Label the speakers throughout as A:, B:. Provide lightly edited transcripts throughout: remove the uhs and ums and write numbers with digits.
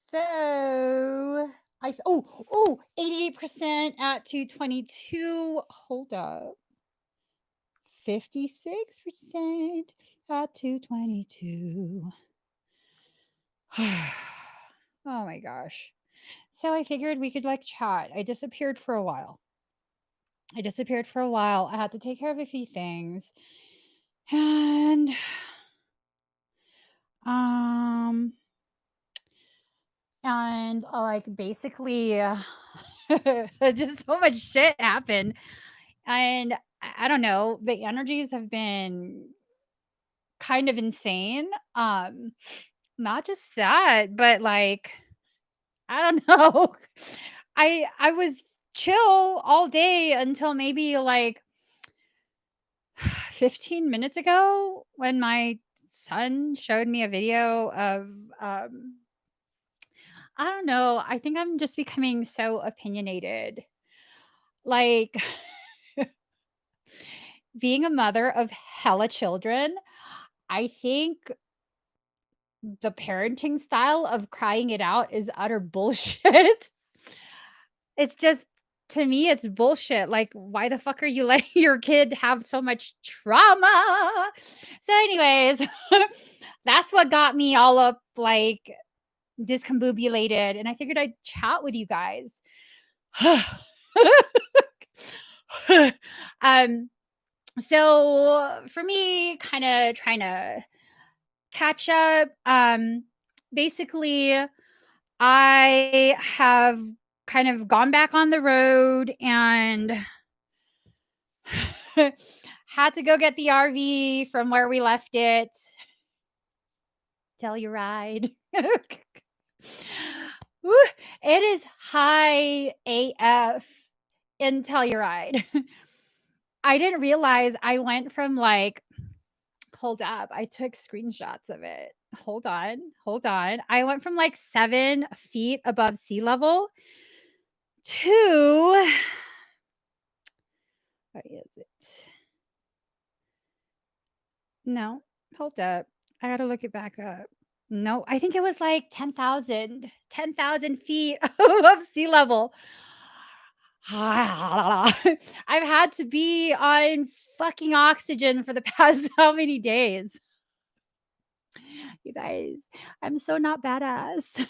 A: So, 88% at 222. Hold up. 56% at 222. Oh my gosh. So I figured we could like chat. I disappeared for a while. I had to take care of a few things. And um like basically just so much shit happened. And I don't know, the energies have been kind of insane. Not just that, but like I don't know. I was chill all day until maybe like 15 minutes ago when my son showed me a video of um I don't know, I think I'm just becoming so opinionated. Like being a mother of hella children, I think the parenting style of crying it out is utter bullshit. It's just to me, it's bullshit. Like, why the fuck are you letting your kid have so much trauma? So, anyways, that's what got me all up like discombobulated. And I figured I'd chat with you guys. um, so for me, kind of trying to catch up. Basically, I have kind of gone back on the road and had to go get the RV from where we left it. Telluride. Woo, it is high AF in Telluride. I didn't realize I went from like, hold up, I took screenshots of it. Hold on, hold on. I went from like 7 feet above sea level to, what is it? No, hold up. I gotta look it back up. No, I think it was like 10,000 feet above sea level. I've had to be on fucking oxygen for the past how many days? You guys, I'm so not badass.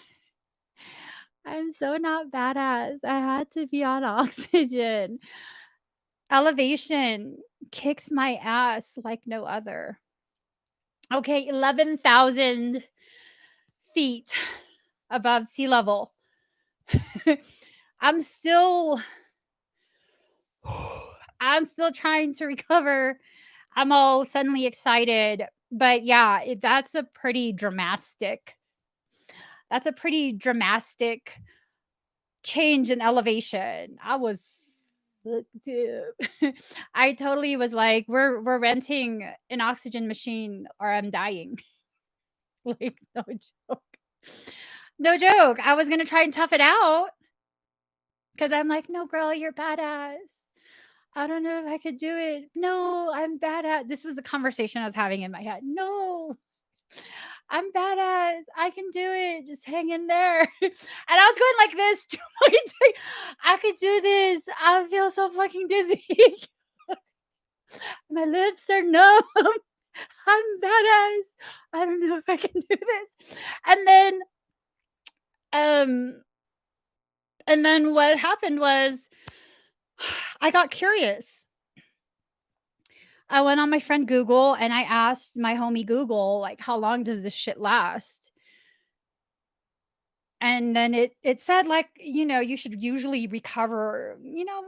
A: I'm so not badass. I had to be on oxygen. Elevation kicks my ass like no other. Okay, 11,000 feet above sea level. I'm still I'm still trying to recover. I'm all suddenly excited. But yeah, that's a pretty dramatic change in elevation. I was fucked up. I totally was like, we're renting an oxygen machine or I'm dying. Like, no joke. No joke. I was gonna try and tough it out because I'm like, no, girl, you're badass. I don't know if I could do it. No, I'm badass. This was a conversation I was having in my head. No, I'm badass. I can do it. Just hang in there. And I was going like this to my thing. I could do this. I feel so fucking dizzy. My lips are numb. I'm badass. I don't know if I can do this. And then, um, and then what happened was I got curious. I went on my friend Google and I asked my homie Google, like, how long does this shit last? And then it said like, you should usually recover,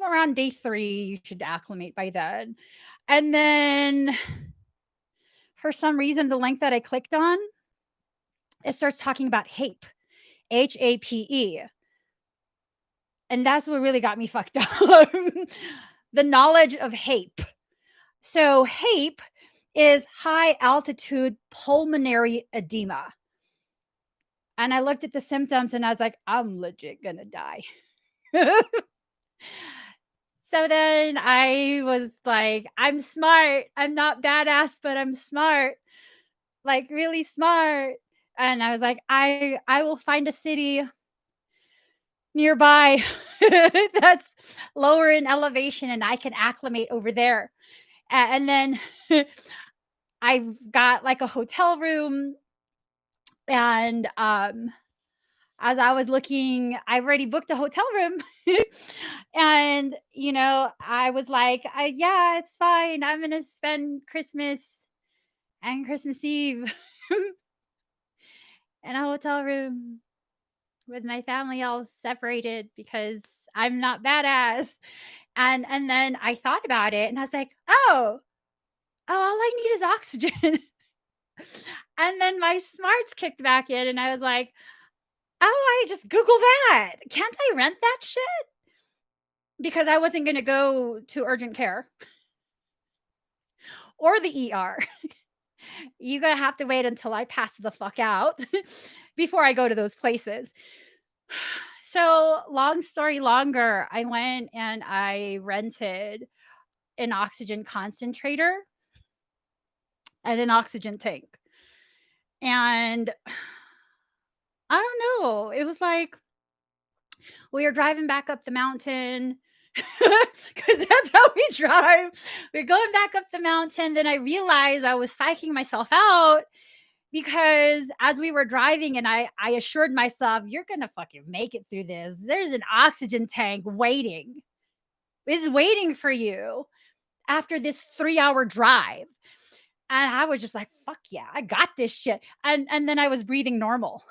A: around day 3, you should acclimate by then. And then for some reason, the link that I clicked on, it starts talking about HAPE, HAPE. And that's what really got me fucked up. The knowledge of HAPE. So HAPE is high altitude pulmonary edema. And I looked at the symptoms and I was like, I'm legit gonna die. So then I was like, I'm smart. I'm not badass, but I'm smart. Like really smart. And I was like, I will find a city nearby that's lower in elevation and I can acclimate over there. And then I've got like a hotel room and as I was looking, I've already booked a hotel room. And I was like, yeah, it's fine. I'm going to spend Christmas and Christmas Eve in a hotel room with my family all separated because I'm not badass. And then I thought about it and I was like, all I need is oxygen. And then my smarts kicked back in and I was like, oh, I just Google that. Can't I rent that shit? Because I wasn't going to go to urgent care or the ER. You're going to have to wait until I pass the fuck out before I go to those places. So, long story longer, I went and I rented an oxygen concentrator and an oxygen tank. And I don't know, it was like we were driving back up the mountain because that's how we drive. We're going back up the mountain. Then I realized I was psyching myself out because as we were driving and I assured myself, you're going to fucking make it through this. There's an oxygen tank waiting. It's waiting for you after this 3-hour drive. And I was just like, fuck yeah, I got this shit. And then I was breathing normal.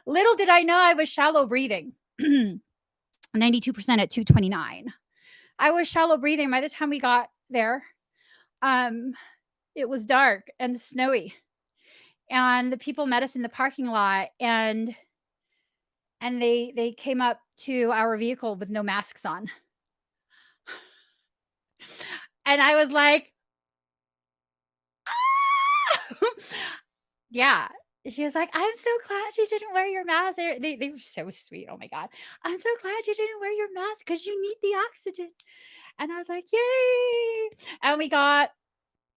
A: Little did I know I was shallow breathing. 92% at 229. I was shallow breathing by the time we got there. Um, it was dark and snowy. And the people met us in the parking lot and they came up to our vehicle with no masks on. And I was like, ah! Yeah. She was like, I'm so glad you didn't wear your mask. They were so sweet. Oh my God. I'm so glad you didn't wear your mask because you need the oxygen. And I was like, yay. And we got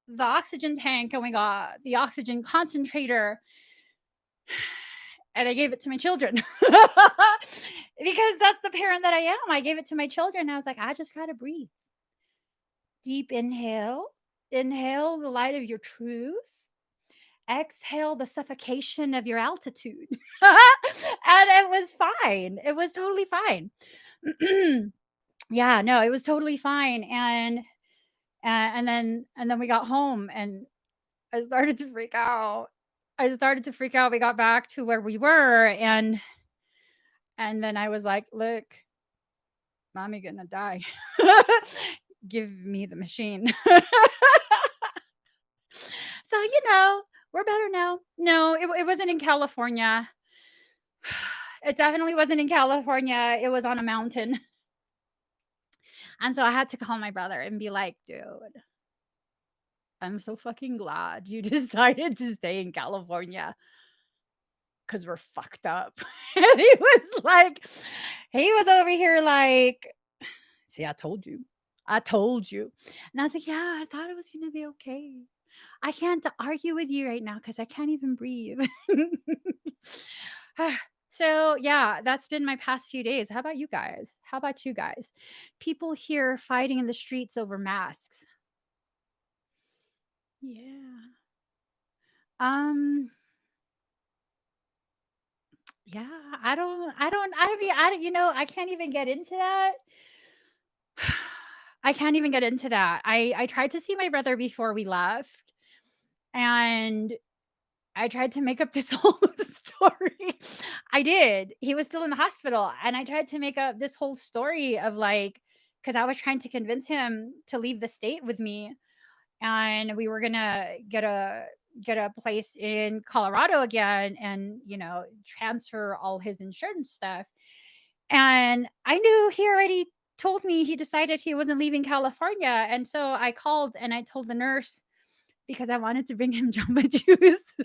A: the oxygen tank and we got the oxygen concentrator. And I gave it to my children because that's the parent that I am. I gave it to my children. I was like, I just got to breathe. Deep inhale. Inhale the light of your truth. Exhale the suffocation of your altitude. And it was fine. It was totally fine. Yeah, no, it was totally fine. And then we got home and I started to freak out. We got back to where we were and then I was like, "Look, mommy gonna die. Give me the machine." So, we're better now. No, it wasn't in California. It definitely wasn't in California. It was on a mountain. And so I had to call my brother and be like, "Dude, I'm so fucking glad you decided to stay in California because we're fucked up." And he was over here like, "See, I told you. I told you." And I was like, "Yeah, I thought it was going to be okay. I can't argue with you right now because I can't even breathe." So, yeah, that's been my past few days. How about you guys? How about you guys? People here fighting in the streets over masks. Yeah. Um, yeah, I can't even get into that. I can't even get into that. I tried to see my brother before we left, and I tried to make up this whole story. I did. He was still in the hospital, and I tried to make up this whole story of like, because I was trying to convince him to leave the state with me, and we were gonna get a place in Colorado again, and transfer all his insurance stuff. And I knew he already told me he decided he wasn't leaving California, and so I called and I told the nurse because I wanted to bring him Jamba Juice.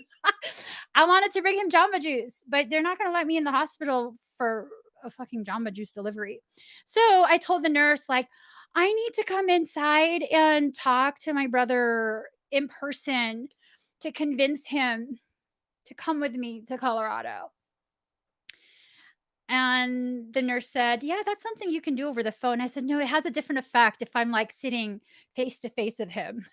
A: I wanted to bring him Jamba Juice, but they're not gonna let me in the hospital for a fucking Jamba Juice delivery. So I told the nurse, like, I need to come inside and talk to my brother in person to convince him to come with me to Colorado. And the nurse said, "Yeah, that's something you can do over the phone." I said, "No, it has a different effect if I'm like sitting face to face with him."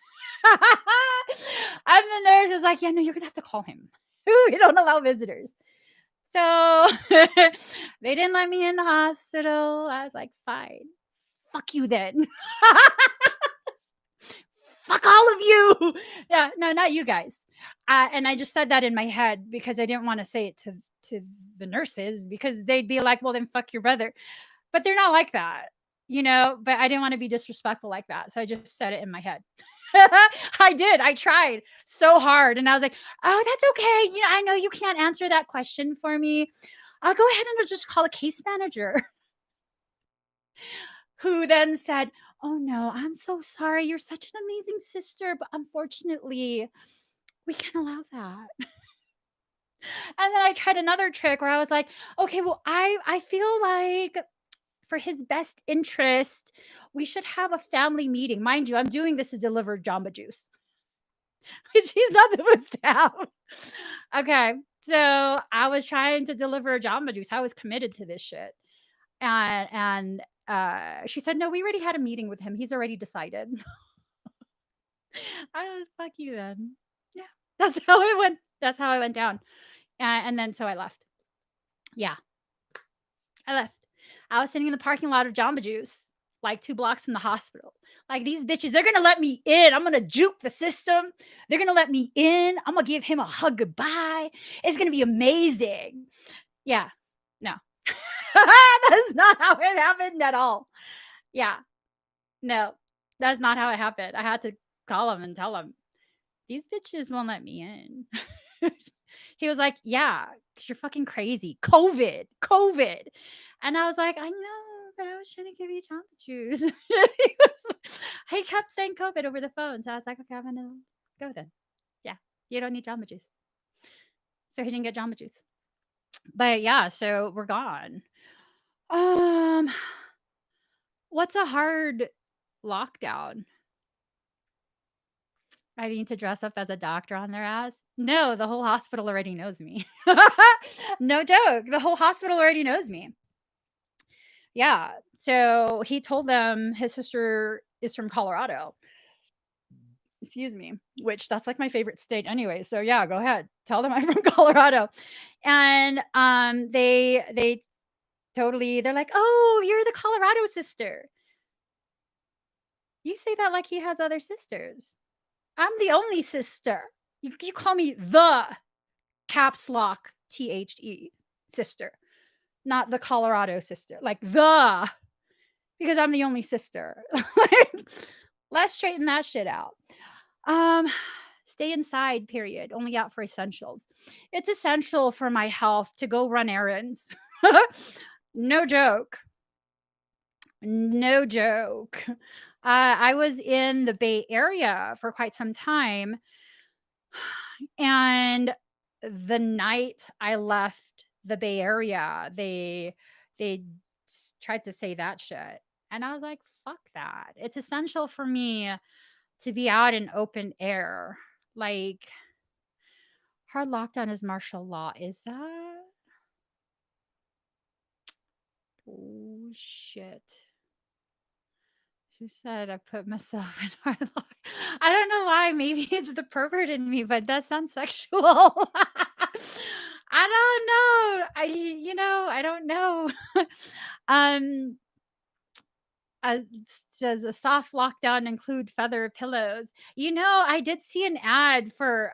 A: And the nurse was like, "Yeah, no, you're gonna have to call him. We don't allow visitors." So they didn't let me in the hospital. I was like, "Fine, fuck you then." Fuck all of you. Yeah, no, not you guys. And I just said that in my head because I didn't want to say it to the nurses because they'd be like, "Well, then fuck your brother." But they're not like that, you know? But I didn't want to be disrespectful like that. So I just said it in my head. I did. I tried so hard. And I was like, "Oh, that's okay. You know, I know you can't answer that question for me. I'll go ahead and I'll just call a case manager." Who then said, "Oh no, I'm so sorry. You're such an amazing sister, but unfortunately, we can't allow that." And then I tried another trick where I was like, "Okay, well, I feel like for his best interest, we should have a family meeting." Mind you, I'm doing this to deliver Jamba Juice, which he's not supposed to have. Okay, so I was trying to deliver Jamba Juice. I was committed to this shit. And she said, "No, we already had a meeting with him. He's already decided." I was, "Fuck you then." Yeah, that's how it went. That's how I went down. And then so I left. Yeah, I left. I was sitting in the parking lot of Jamba Juice, like 2 blocks from the hospital. Like, "These bitches, they're gonna let me in. I'm gonna juke the system. They're gonna let me in. I'm gonna give him a hug goodbye. It's gonna be amazing." Yeah. No. That's not how it happened at all. Yeah. No. That's not how it happened. I had to call him and tell him, "These bitches won't let me in." He was like, "Yeah, 'cause you're fucking crazy. COVID, COVID." And I was like, "I know, but I was trying to give you Jamba Juice." He kept saying COVID over the phone. So I was like, "Okay, I'm gonna go then. Yeah, you don't need Jamba Juice." So he didn't get Jamba Juice. But yeah, so we're gone. Um, what's a hard lockdown? I need to dress up as a doctor on their ass? No, the whole hospital already knows me. No joke. The whole hospital already knows me. Yeah. So he told them his sister is from Colorado. Excuse me, which that's like my favorite state anyway. So yeah, go ahead. Tell them I'm from Colorado. And they totally they're like, "Oh, you're the Colorado sister." You say that like he has other sisters. I'm the only sister. You call me the caps lock THE sister, not the Colorado sister. Like the because I'm the only sister. Like, let's straighten that shit out. Um, stay inside, period. Only out for essentials. It's essential for my health to go run errands. No joke. No joke. I was in the Bay Area for quite some time, and the night I left the Bay Area, they tried to say that shit, and I was like, "Fuck that." It's essential for me to be out in open air. Like, hard lockdown is martial law, is that? Oh, shit. She said I put myself in hard lock. I don't know why, maybe it's the pervert in me, but that sounds sexual. I don't know. I don't know. Um, does a soft lockdown include feather pillows? I did see an ad for,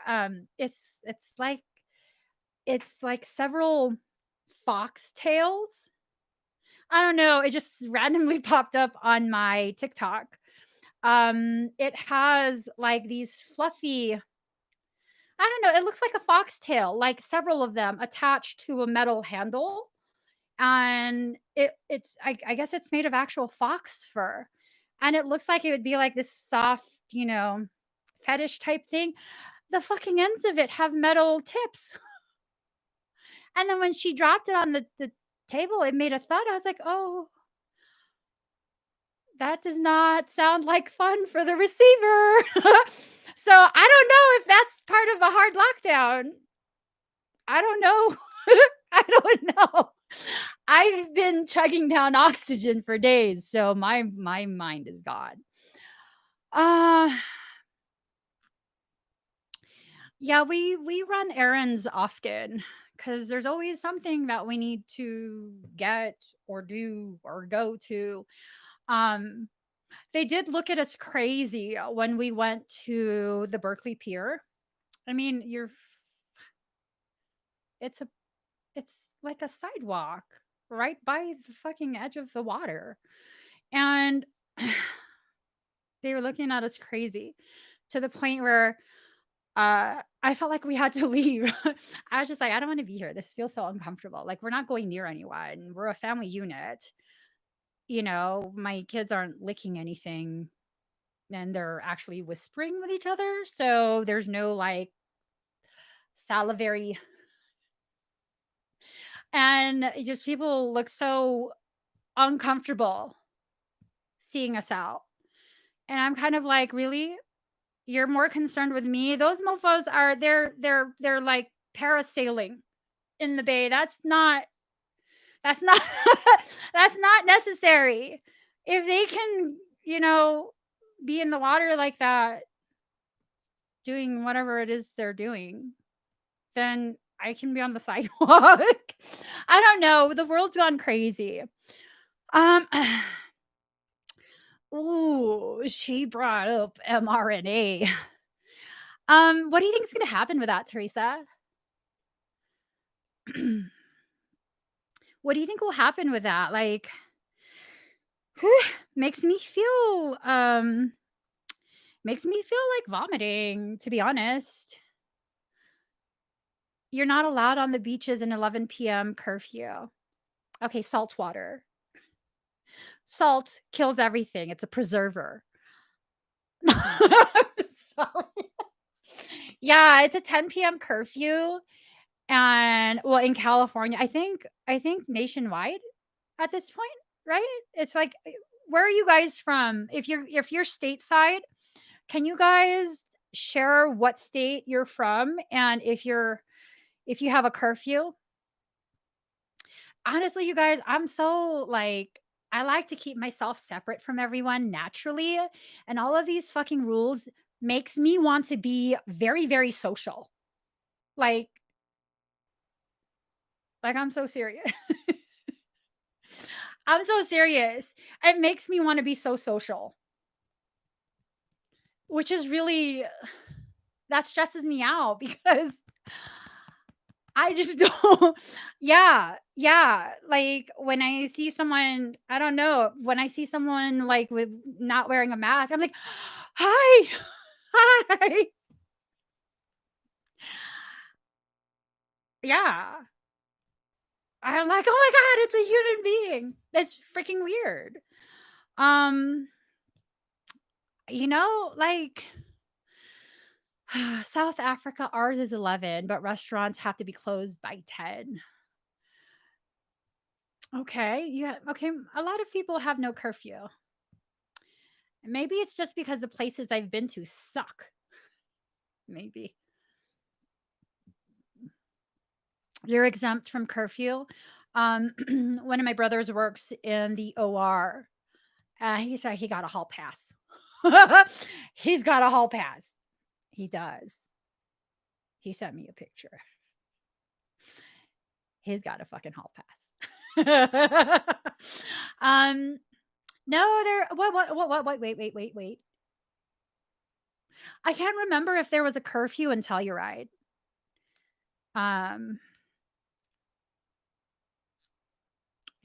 A: it's like several foxtails. I don't know, it just randomly popped up on my TikTok. It has, like, these fluffy I don't know, it looks like a foxtail, like, several of them attached to a metal handle, and I guess it's made of actual fox fur, and it looks like it would be, like, this soft, fetish type thing. The fucking ends of it have metal tips, and then when she dropped it on the table, it made a thud. I was like, "Oh, that does not sound like fun for the receiver." So, I don't know if that's part of a hard lockdown. I don't know. I don't know. I've been chugging down oxygen for days, so my mind is gone. Uh, yeah, we run errands often because there's always something that we need to get or do or go to. Um, they did look at us crazy when we went to the Berkeley Pier. I mean, it's a it's like a sidewalk right by the fucking edge of the water. And they were looking at us crazy to the point where I felt like we had to leave. I was just like, I don't want to be here. This feels so uncomfortable. Like, we're not going near anyone. We're a family unit. My kids aren't licking anything and they're actually whispering with each other. So there's no like salivary, and it just people look so uncomfortable seeing us out. And I'm kind of like, really? You're more concerned with me? Those mofos are they're like parasailing in the bay. That's not that's not necessary. If they can, you know, be in the water like that doing whatever it is they're doing, then I can be on the sidewalk. I don't know. The world's gone crazy. Um ooh, she brought up mRNA. What do you think is going to happen with that, Teresa? What do you think will happen with that? Like, whew, makes me feel makes me feel like vomiting, to be honest. You're not allowed on the beaches in 11 p.m. curfew. Okay, salt water. Salt kills everything. It's a preserver. Sorry. Yeah, it's a 10 p.m. curfew. And well, in California, I think nationwide at this point, right? It's like where are you guys from? If you're stateside, can you guys share what state you're from and if you have a curfew? Honestly, you guys, I'm so like I like to keep myself separate from everyone naturally, and all of these fucking rules makes me want to be very very social. Like I'm so serious. I'm so serious. It makes me want to be so social, which is really that stresses me out because I just don't. Yeah, yeah. Like when I see someone, I don't know, when I see someone like with not wearing a mask, I'm like, "Hi, hi." Yeah. I'm like, "Oh my god, it's a human being." That's freaking weird. Um, like South Africa, ours is 11, but restaurants have to be closed by 10. Okay, yeah, okay. A lot of people have no curfew. Maybe it's just because the places I've been to suck. Maybe. You're exempt from curfew. Um, one of my brothers works in the OR. He said he got a hall pass. He's got a hall pass. He does. He sent me a picture. He's got a fucking hall pass. um, no, there. What? Wait. I can't remember if there was a curfew in Telluride. Um,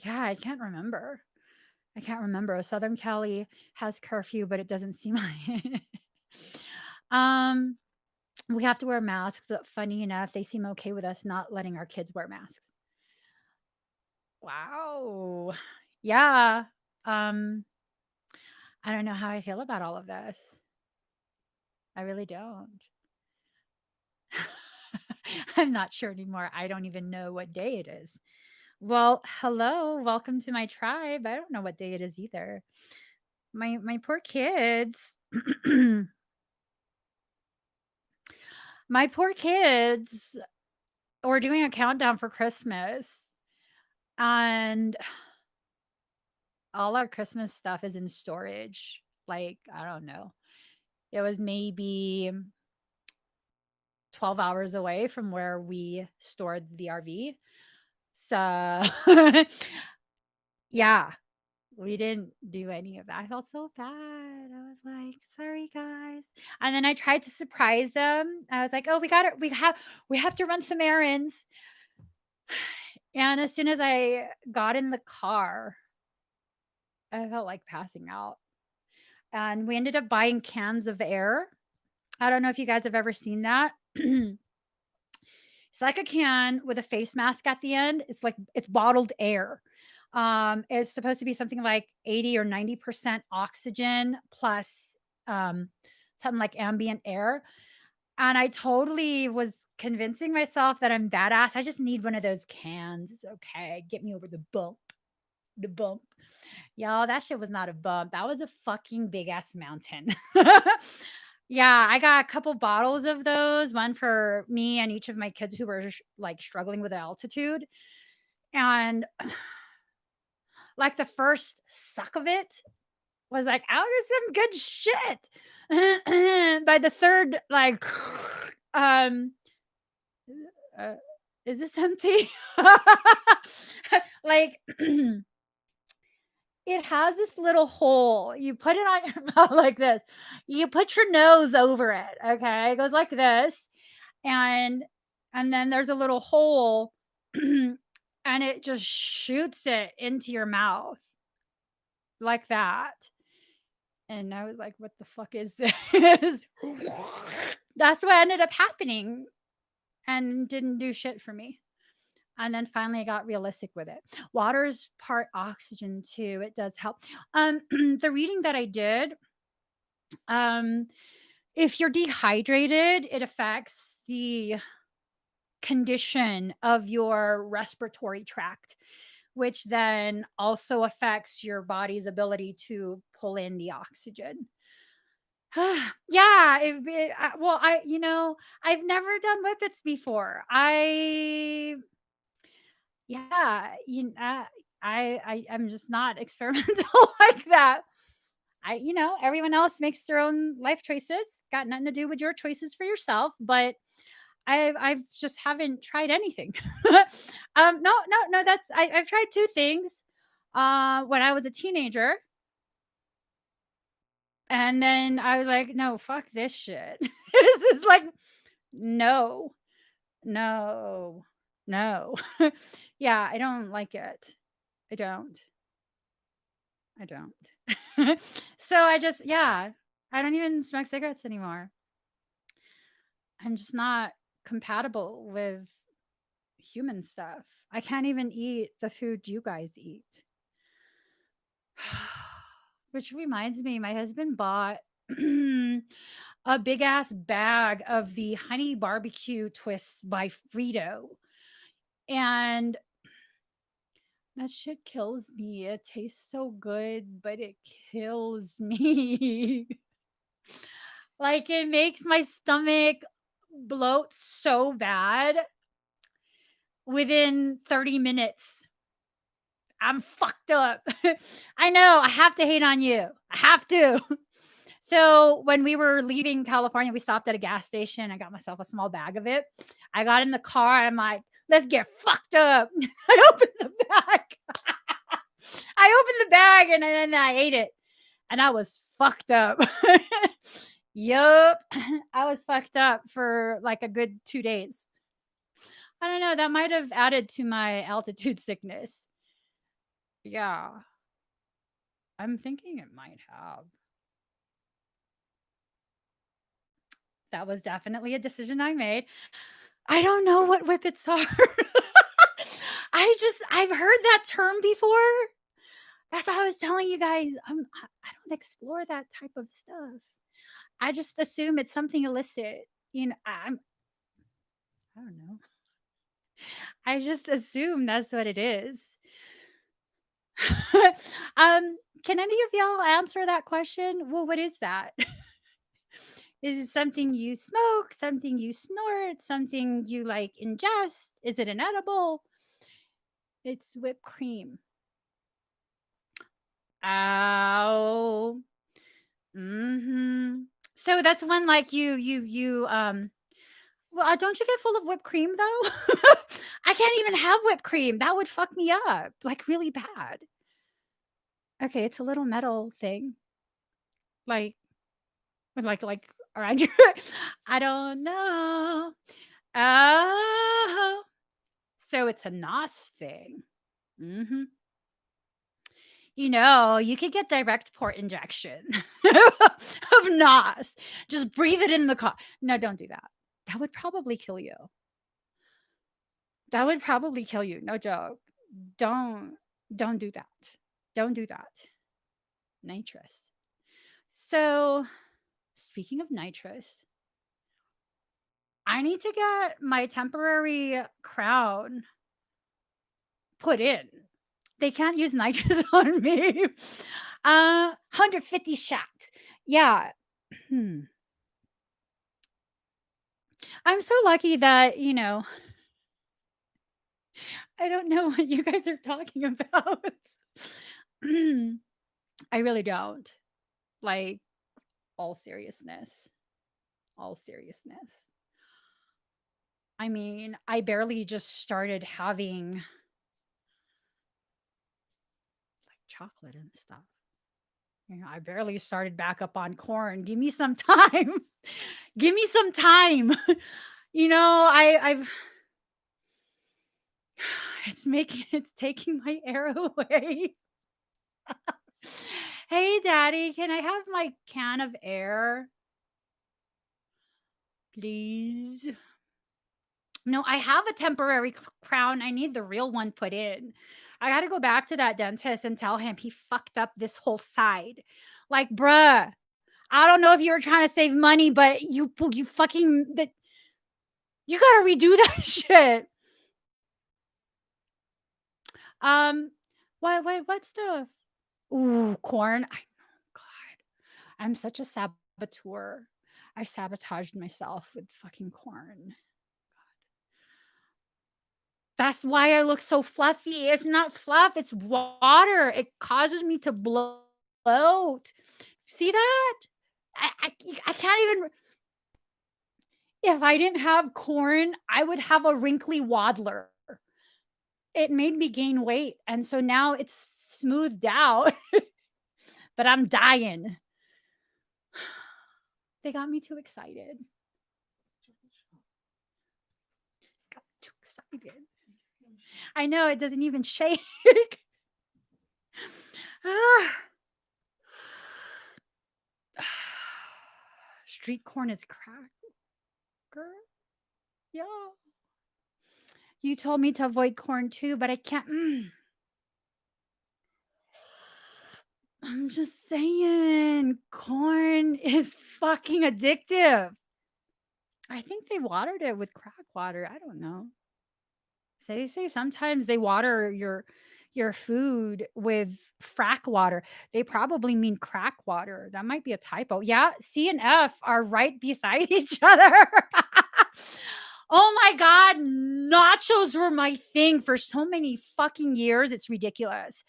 A: yeah, I can't remember. I can't remember. Southern Cali has curfew, but it doesn't seem like Um, we have to wear masks, but funny enough, they seem okay with us not letting our kids wear masks. Wow. Yeah. Um, I don't know how I feel about all of this. I really don't. I'm not sure anymore. I don't even know what day it is. Well, hello, welcome to my tribe. I don't know what day it is either. My poor kids. My poor kids. we're doing a countdown for Christmas, and all our Christmas stuff is in storage. Like, I don't know. It was maybe 12 hours away from where we stored the RV. So, yeah, we didn't do any of that. I felt so bad. I was like, "Sorry, guys." And then I tried to surprise them. I was like, "Oh, we have to run some errands." And as soon as I got in the car, I felt like passing out. And we ended up buying cans of air. I don't know if you guys have ever seen that. It's like a can with a face mask at the end. It's like it's bottled air. It's supposed to be something like 80 or 90% oxygen plus um, something like ambient air. And I totally was convincing myself that I'm badass. I just need one of those cans. It's okay. Get me over the bump. The bump. Y'all, that shit was not a bump. That was a fucking big ass mountain. Yeah, I got a couple bottles of those, one for me and each of my kids who were like struggling with altitude. And like the first suck of it was like, "Oh, this is some good shit." By the third, like, um, uh, is this empty? Like, it has this little hole. You put it on your mouth like this. You put your nose over it. Okay, it goes like this, and then there's a little hole, and it just shoots it into your mouth like that. And I was like, "What the fuck is this?" That's what ended up happening and didn't do shit for me. And then finally I got realistic with it. Water's part oxygen too. It does help. The reading that I did, um, if you're dehydrated, it affects the condition of your respiratory tract, which then also affects your body's ability to pull in the oxygen. Yeah, well, I've never done whippets before. Yeah, I'm just not experimental like that. Everyone else makes their own life choices. Got nothing to do with your choices for yourself, but I've just haven't tried anything. No, no, no, I've tried 2 things. When I was a teenager, and then I was like, "No, fuck this shit." This is like, no, no, no. Yeah, I don't like it. I don't. I don't. So yeah, I don't even smoke cigarettes anymore. I'm just not compatible with human stuff. I can't even eat the food you guys eat. Which reminds me, my husband bought a big ass bag of the honey barbecue twists by Frito. And that shit kills me. It tastes so good, but it kills me. Like, it makes my stomach bloat so bad within 30 minutes. I'm fucked up. I know, I have to hate on you. I have to. So, when we were leaving California, we stopped at a gas station. I got myself a small bag of it. I got in the car. I'm like, "Let's get fucked up." I opened the bag. I opened the bag and then I ate it. And I was fucked up. Yup. I was fucked up for like a good 2 days. I don't know, that might have added to my altitude sickness. Yeah, I'm thinking it might have. That was definitely a decision I made. I don't know what whippets are. I've heard that term before. That's why I was telling you guys, I don't explore that type of stuff. I just assume it's something illicit. I don't know. I just assume that's what it is. Can any of y'all answer that question? Well, what is that? Is it something you smoke, something you snort, something you like ingest? Is it an edible? It's whipped cream. Ow. Mhm. So that's when like well, don't you get full of whipped cream though? I can't even have whipped cream. That would fuck me up like really bad. Okay, it's a little metal thing. Like like around your I don't know. Oh. So it's a NOS thing. Mhm. You could get direct port injection of NOS. Just breathe it in the car. No, don't do that. That would probably kill you. That would probably kill you. No joke. Don't don't do that. Don't do that. Nitrous. So, speaking of nitrous, I need to get my temporary crown put in. They can't use nitrous on me. 150 shots. Yeah. Hmm. I'm so lucky that, I don't know what you guys are talking about. I really don't. Like, all seriousness. All seriousness. I mean, I barely just started having like chocolate and stuff. I barely started back up on corn. Give me some time. Give me some time. I've it's taking my air away. Hey daddy, can I have my can of air, please? No, I have a temporary crown. I need the real one put in. I got to go back to that dentist and tell him he fucked up this whole side. Like, bruh, I don't know if you were trying to save money, but you fucking you got to redo that shit. Um, what's the ooh corn? I know, God, I'm such a saboteur. I sabotaged myself with fucking corn. That's why I look so fluffy. It's not fluff, it's water. It causes me to bloat. See that? I can't even if I didn't have corn, I would have a wrinkly waddler. It made me gain weight, and so now it's smoothed out, but I'm dying. They got me too excited. Got me too excited. I know it doesn't even shake. Ah. Street corn is cracker. Yeah. You told me to avoid corn too, but I can't. I'm just saying, corn is fucking addictive. I think they watered it with crack water. I don't know. So they say sometimes they water your food with frack water. They probably mean crack water. That might be a typo. Yeah, C and F are right beside each other. Oh my god, nachos were my thing for so many fucking years. It's ridiculous.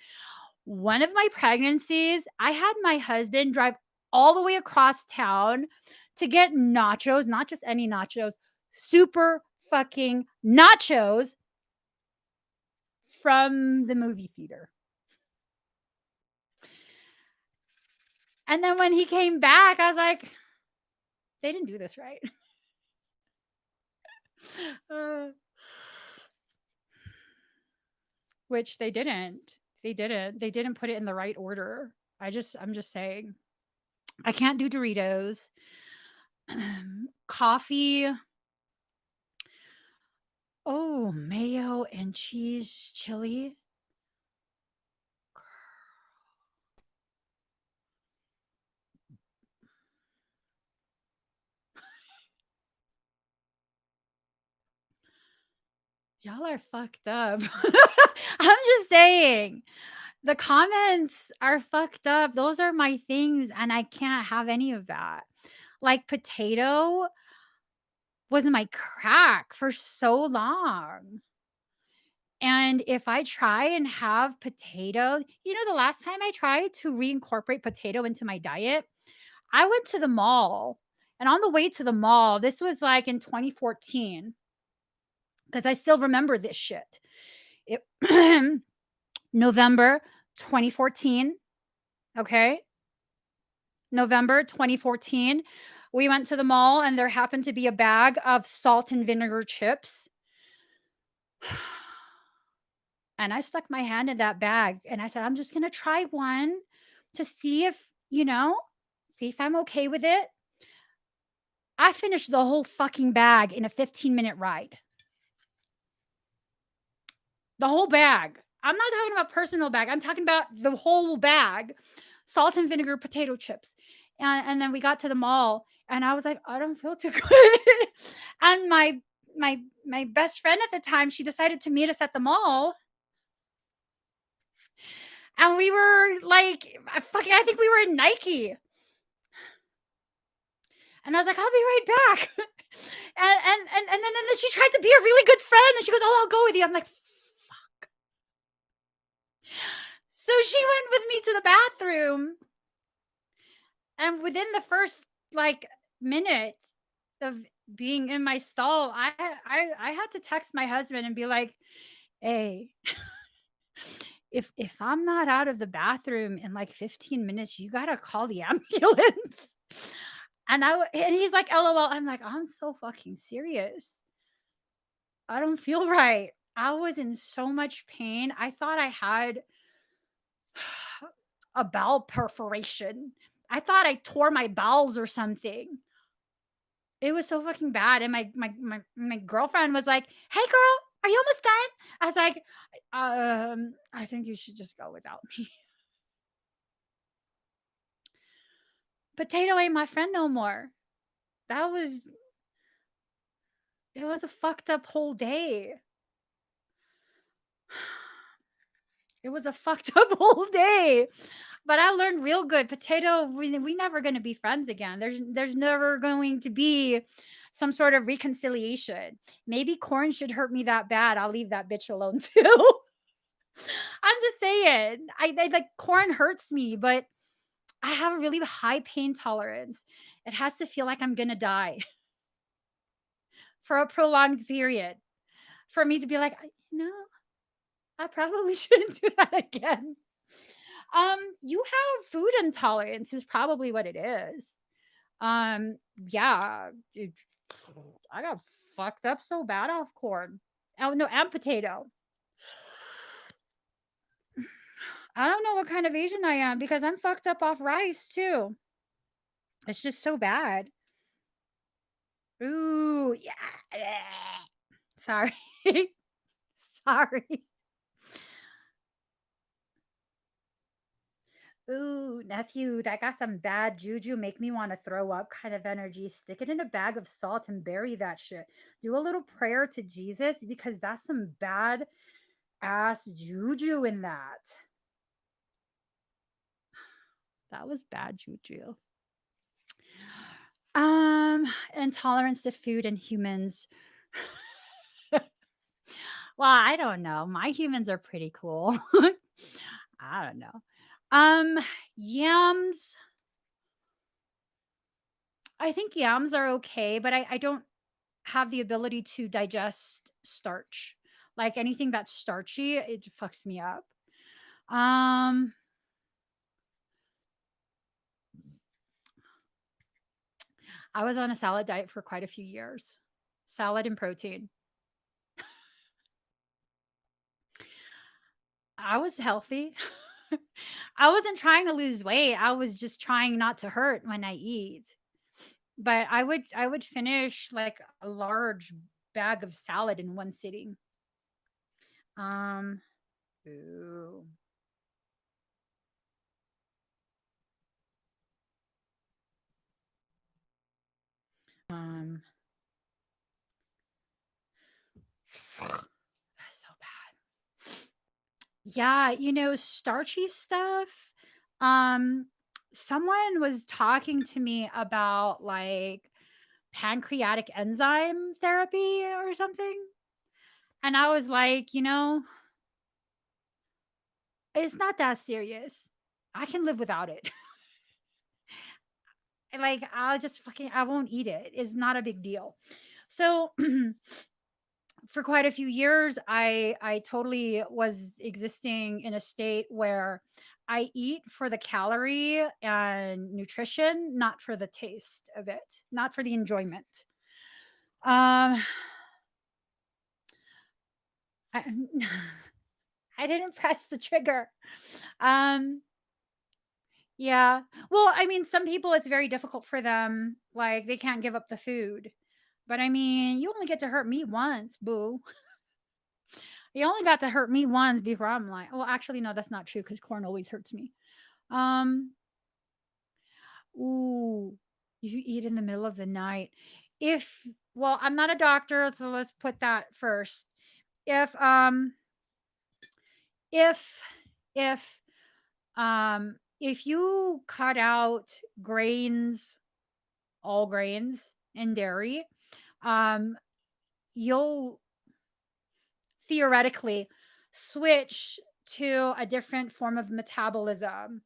A: One of my pregnancies, I had my husband drive all the way across town to get nachos, not just any nachos, super fucking nachos from the movie theater. And then when he came back, I was like, they didn't do this right. Uh, which they didn't. They didn't. They didn't put it in the right order. I'm just saying. I can't do Doritos. Coffee. Oh, mayo and cheese chili. Y'all are fucked up. I'm just saying. The comments are fucked up. Those are my things, and I can't have any of that. Like, potato was my crack for so long. And if I try and have potato, the last time I tried to reincorporate potato into my diet, I went to the mall. And on the way to the mall, this was like in 2014, because I still remember this shit. It November 2014, okay? November 2014. We went to the mall and there happened to be a bag of salt and vinegar chips. And I stuck my hand in that bag and I said, I'm just going to try one to see see if I'm okay with it. I finished the whole fucking bag in a 15-minute ride. The whole bag. I'm not talking about personal bag. I'm talking about the whole bag. Salt and vinegar potato chips. And then we got to the mall and I was like, I don't feel too good. And my best friend at the time, she decided to meet us at the mall. And we were like, I think we were in Nike. And I was like, I'll be right back. And then she tried to be a really good friend and she goes, oh, I'll go with you. I'm like, fuck. So she went with me to the bathroom. And within the first like minute of being in my stall, I had to text my husband and be like, hey, if I'm not out of the bathroom in like 15 minutes, you gotta call the ambulance. And he's like, LOL. I'm like, I'm so fucking serious. I don't feel right. I was in so much pain. I thought I had a bowel perforation. I thought I tore my bowels or something. It was so fucking bad. And my girlfriend was like, "Hey girl, are you almost done?" I was like, I think you should just go without me." Potato ain't my friend no more. That was It was a fucked up whole day. It was a fucked up whole day. But I learned real good. Potato, we never gonna be friends again. There's never going to be some sort of reconciliation. Maybe corn should hurt me that bad. I'll leave that bitch alone too. I'm just saying. I like corn hurts me, but I have a really high pain tolerance. It has to feel like I'm gonna die for a prolonged period for me to be like, no, I probably shouldn't do that again. You have food intolerance is probably what it is. Yeah, dude, I got fucked up so bad off corn. Oh no, and potato. I don't know what kind of Asian I am because I'm fucked up off rice too. It's just so bad. Ooh, yeah. Sorry. Sorry. Ooh, nephew, that got some bad juju, make me want to throw up kind of energy. Stick it in a bag of salt and bury that shit. Do a little prayer to Jesus because that's some bad ass juju in that. That was bad juju. Intolerance to food and humans. Well, I don't know. My humans are pretty cool. I don't know. Yams. I think yams are okay, but I don't have the ability to digest starch. Like anything that's starchy, it fucks me up. Um, I was on a salad diet for quite a few years. Salad and protein. I was healthy. I wasn't trying to lose weight. I was just trying not to hurt when I eat. But I would finish like a large bag of salad in one sitting. Um, ooh. Um, so bad. Yeah, starchy stuff. Um, someone was talking to me about like pancreatic enzyme therapy or something. And I was like, it's not that serious. I can live without it. And, like, I won't eat it. It's not a big deal. So for quite a few years, I totally was existing in a state where I eat for the calorie and nutrition, not for the taste of it, not for the enjoyment. Um, I, I didn't press the trigger. Um, yeah. Well, I mean, some people it's very difficult for them. Like they can't give up the food. But I mean, you only get to hurt me once, boo. You only got to hurt me once before I'm like, well, actually, no, that's not true because corn always hurts me. Um, ooh, you eat in the middle of the night. If well, I'm not a doctor, so let's put that first. If um if if if you cut out grains, all grains and dairy, um, you'll theoretically switch to a different form of metabolism.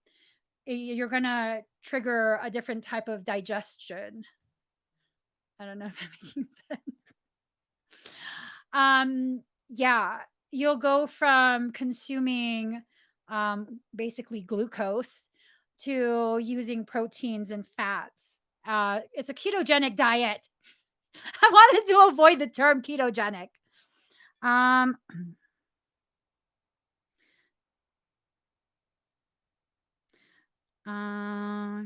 A: You're gonna trigger a different type of digestion. I don't know if that makes sense. Yeah, you'll go from consuming basically glucose to using proteins and fats. It's a ketogenic diet. I wanted to avoid the term ketogenic. Um, uh,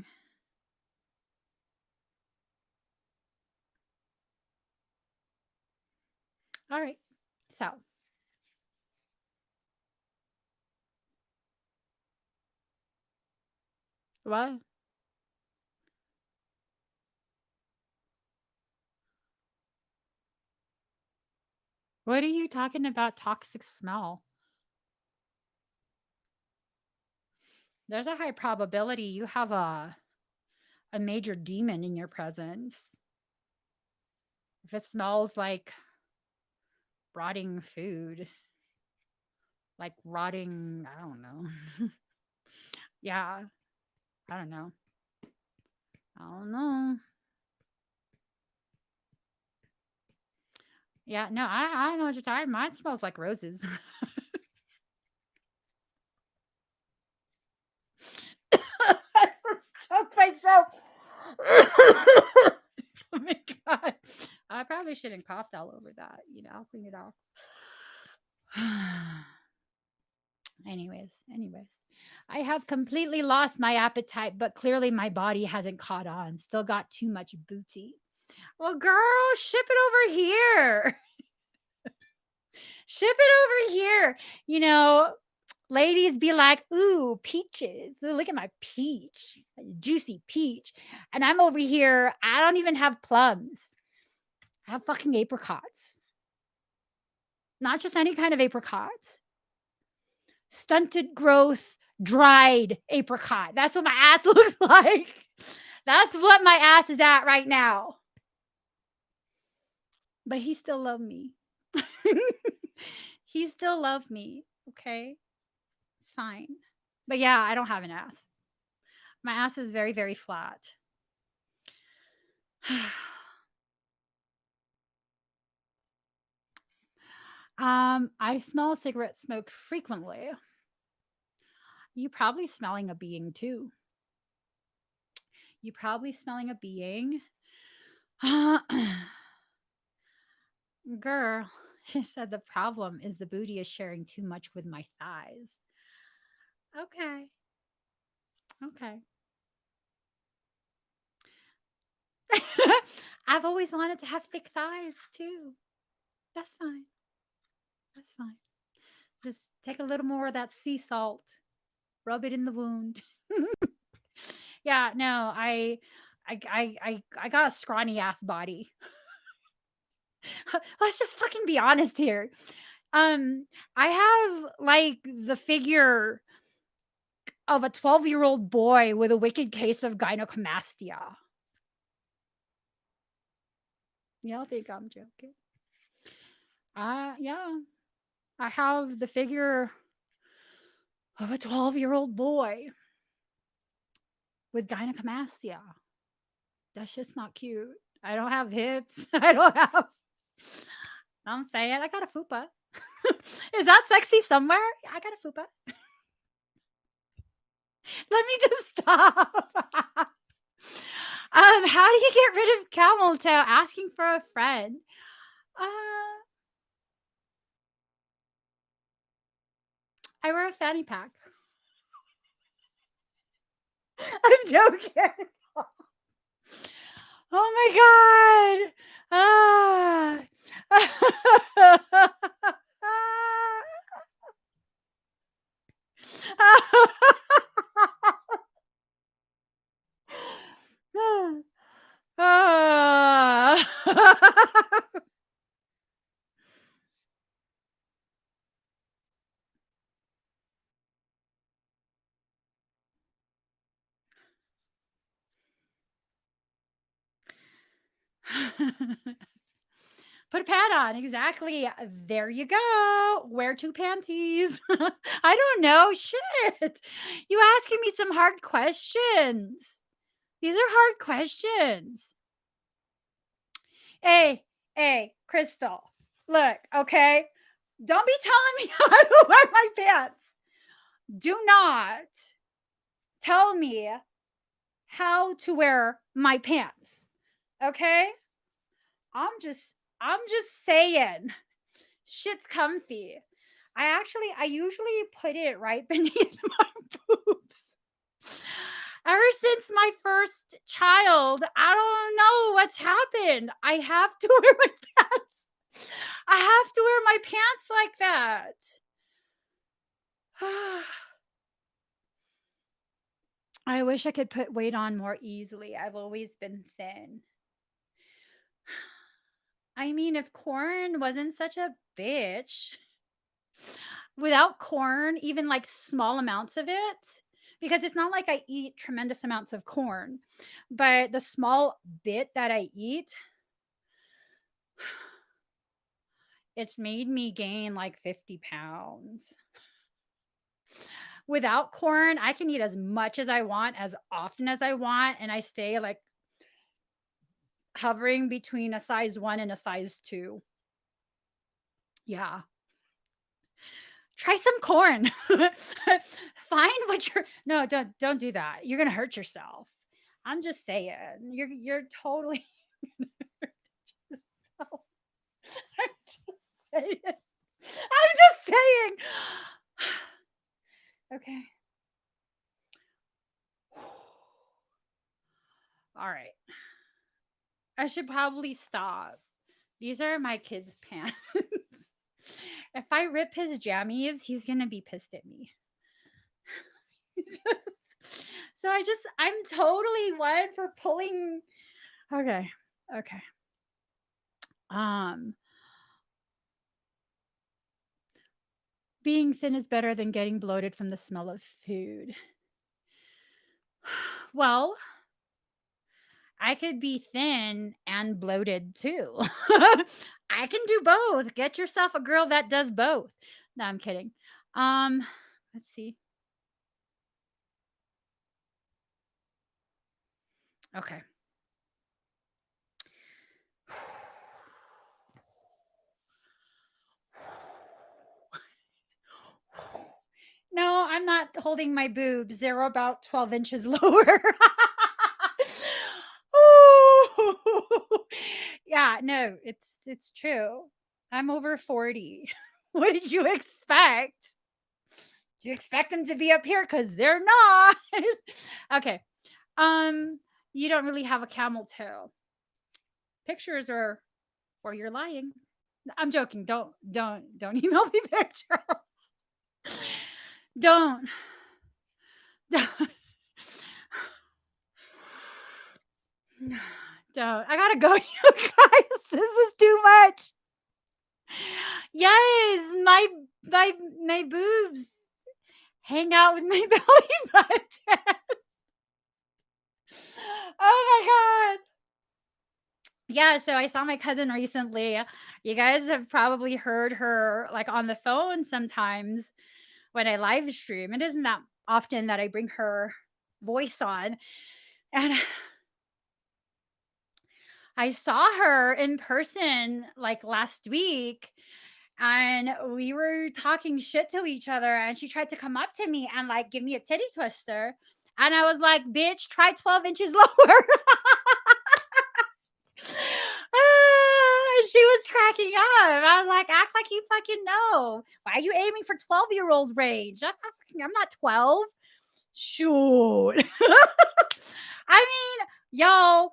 A: all right. So, what? What are you talking about? Toxic smell? There's a high probability you have a major demon in your presence. If it smells like rotting food, like rotting, I don't know. Yeah, I don't know. I don't know. Yeah, no, I don't know what you're talking. Mine smells like roses. I choked myself. Oh my god. I probably shouldn't coughed all over that. I'll clean it off. Anyways, I have completely lost my appetite, but clearly my body hasn't caught on. Still got too much booty. Well, girl, ship it over here. Ship it over here. You know, ladies be like, ooh, peaches. Ooh, look at my peach, juicy peach. And I'm over here. I don't even have plums. I have fucking apricots. Not just any kind of apricots. Stunted growth, dried apricot. That's what my ass looks like. That's what my ass is at right now. But he still loved me. He still loved me. Okay. It's fine. But yeah, I don't have an ass. My ass is very, very flat. I smell cigarette smoke frequently. You probably smelling a being too. You probably smelling a being. Girl, she said the problem is the booty is sharing too much with my thighs. Okay. Okay. I've always wanted to have thick thighs too. That's fine. That's fine. Just take a little more of that sea salt, rub it in the wound. Yeah, no, I got a scrawny ass body. Let's just fucking be honest here. Um, I have like the figure of a 12-year-old boy with a wicked case of gynecomastia. Y'all think I'm joking. Yeah, I have the figure of a 12-year-old boy with gynecomastia. That's just not cute. I don't have hips. I don't have I'm saying I got a fupa. Is that sexy somewhere? I got a fupa. Let me just stop. How do you get rid of camel toe? Asking for a friend. Uh, I wear a fanny pack. I'm joking. Oh my god. Ah. Ah. Put a pad on, exactly. There you go. Wear 2 panties. I don't know, shit. You asking me some hard questions. These are hard questions. Hey, hey, Crystal, look, okay? Don't be telling me how to wear my pants. Do not tell me how to wear my pants, okay? I'm just saying. Shit's comfy. I usually put it right beneath my boobs. Ever since my first child, I don't know what's happened. I have to wear my pants. I have to wear my pants like that. I wish I could put weight on more easily. I've always been thin. I mean, if corn wasn't such a bitch, without corn, even like small amounts of it, because it's not like I eat tremendous amounts of corn, but the small bit that I eat, it's made me gain like 50 pounds. Without corn, I can eat as much as I want, as often as I want, and I stay like hovering between a size 1 and a size 2. Yeah. Try some corn. Find what you're No, don't do that. You're gonna hurt yourself. I'm just saying. You're totally yourself. I'm just saying. I'm just saying. Okay. All right. I should probably stop. These are my kid's pants. If I rip his jammies, he's gonna be pissed at me. I'm totally one for pulling. Okay. Okay. Um, being thin is better than getting bloated from the smell of food. Well, I could be thin and bloated too. I can do both. Get yourself a girl that does both. No, I'm kidding. Um, let's see. Okay. No, I'm not holding my boobs. They're about 12 inches lower. Ooh. Yeah, no, it's true. I'm over 40. What did you expect? Do you expect them to be up here? Because they're not. Okay. Um, you don't really have a camel toe. Pictures are or you're lying. I'm joking. Don't email me pictures. Don't. Don't. Don't. I gotta go, you guys. This is too much. Yes, my boobs hang out with my belly button. Oh my god. Yeah, so I saw my cousin recently. You guys have probably heard her, like, on the phone sometimes when I live stream. It isn't that often that I bring her voice on, and I saw her in person, like, last week, and we were talking shit to each other, and she tried to come up to me and, like, give me a titty twister, and I was like, "Bitch, try 12 inches lower." She was cracking up. I was like, "Act like you fucking know. Why are you aiming for 12-year-old range? I'm not 12." Shoot. I mean, y'all,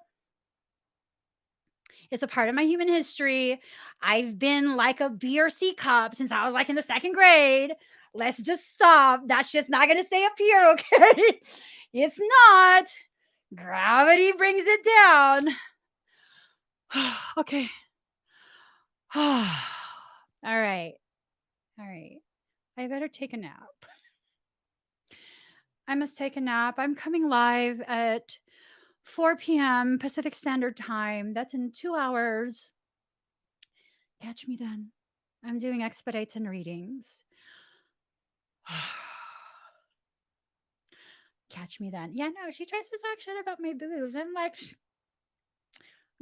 A: it's a part of my human history. I've been like a B or C cup since I was like in the second grade. Let's just stop. That's just not going to stay up here, okay? It's not. Gravity brings it down. Okay. All right. All right. I better take a nap. I must take a nap. I'm coming live at 4 p.m. Pacific Standard Time. That's in 2 hours. Catch me then. I'm doing expedites and readings. Catch me then. Yeah, no, she tries to talk shit about my boobs. I'm like,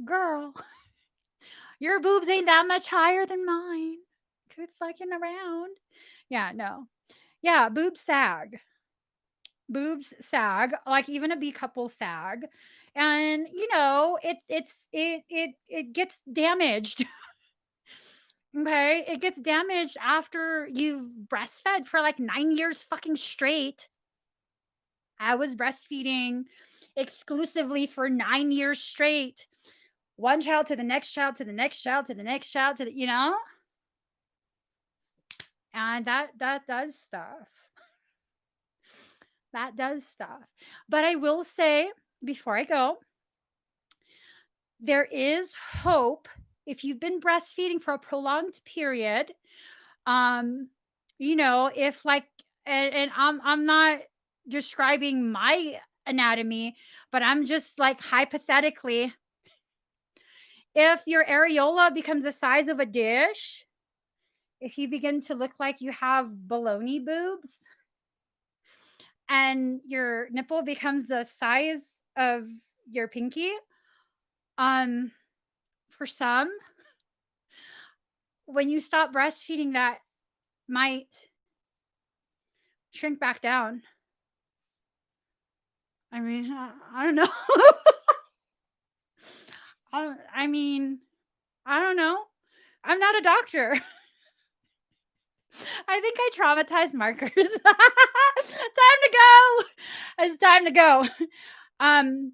A: girl, your boobs ain't that much higher than mine. Quit fucking around. Yeah, no. Yeah, boobs sag. Boobs sag, like even a B couple sag. And it gets damaged. Okay. It gets damaged after you've breastfed for like 9 years fucking straight. I was breastfeeding exclusively for 9 years straight. One child to the next child to the next child to the next child to the. And that does stuff. That does stuff. But I will say before I go, there is hope if you've been breastfeeding for a prolonged period. Um, if like and I'm not describing my anatomy, but I'm just like hypothetically, if your areola becomes the size of a dish, if you begin to look like you have baloney boobs and your nipple becomes the size of your pinky, um, for some, when you stop breastfeeding, that might shrink back down. I mean, I don't know. I mean, I don't know. I'm not a doctor. I think I traumatized markers. Time to go. It's time to go. Um,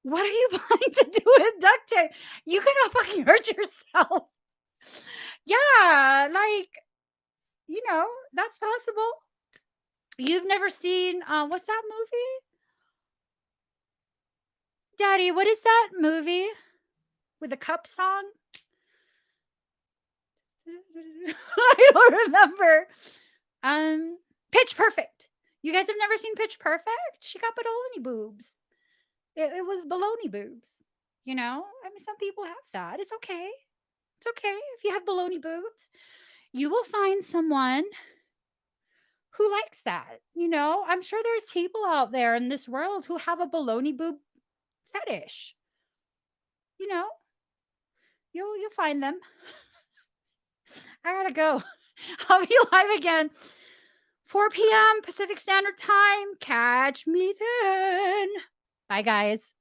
A: what are you planning to do with duct tape? You cannot fucking hurt yourself. Yeah, like, that's possible. You've never seen what's that movie? Daddy, what is that movie with the cup song? I don't remember. Pitch Perfect. You guys have never seen Pitch Perfect? She got baloney boobs. It was baloney boobs. I mean, some people have that. It's okay. It's okay if you have baloney boobs. You will find someone who likes that. I'm sure there's people out there in this world who have a baloney boob fetish. You know, you'll find them. I gotta go. I'll be live again. 4 p.m. Pacific Standard Time. Catch me then. Bye, guys.